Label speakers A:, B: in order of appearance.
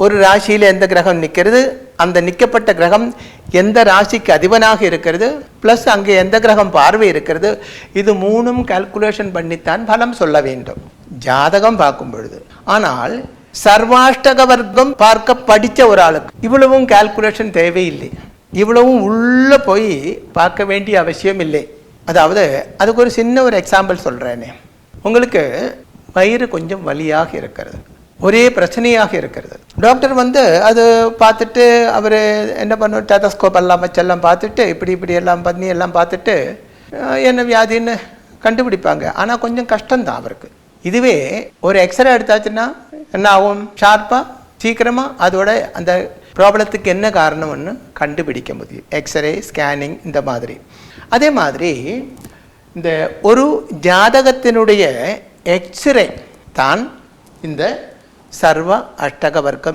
A: ஒரு ராசியில் எந்த கிரகம் நிற்கிறது, அந்த நிற்கப்பட்ட கிரகம் எந்த ராசிக்கு அதிபனாக இருக்கிறது, ப்ளஸ் அங்கே எந்த கிரகம் பார்வை இருக்கிறது, இது மூணும் கால்குலேஷன் பண்ணித்தான் பலம் சொல்ல வேண்டும் ஜாதகம் பார்க்கும் பொழுது. ஆனால் சர்வாஷ்டக வர்க்கம் பார்க்க படித்த ஒரு ஆளுக்கு இவ்வளவும் கால்குலேஷன் தேவையில்லை, இவ்வளவும் உள்ள போய் பார்க்க வேண்டிய அவசியம் இல்லை. அதாவது அதுக்கு ஒரு சின்ன ஒரு எக்ஸாம்பிள் சொல்கிறேனே. உங்களுக்கு வயிறு கொஞ்சம் வலியாக இருக்கிறது, ஒரே பிரச்சனையாக இருக்கிறது. டாக்டர் அது பார்த்துட்டு அவர் என்ன பண்ணுவோம், டெதஸ்கோப் எல்லாம் வச்செல்லாம் பார்த்துட்டு இப்படி எல்லாம் பண்ணி எல்லாம் பார்த்துட்டு என்ன வியாதின்னு கண்டுபிடிப்பாங்க. ஆனால் கொஞ்சம் கஷ்டம்தான் அவருக்கு. இதுவே ஒரு எக்ஸ்ரே எடுத்தாச்சுன்னா என்ன ஆகும், ஷார்ப்பாக சீக்கிரமாக அதோட அந்த ப்ராப்ளத்துக்கு என்ன காரணம்னு கண்டுபிடிக்க முடியும். எக்ஸ்ரே, ஸ்கேனிங் இந்த மாதிரி. அதே மாதிரி இந்த ஒரு ஜாதகத்தினுடைய எக்ஸ்ரே தான் இந்த சர்வ அஷ்டக வர்க்கம்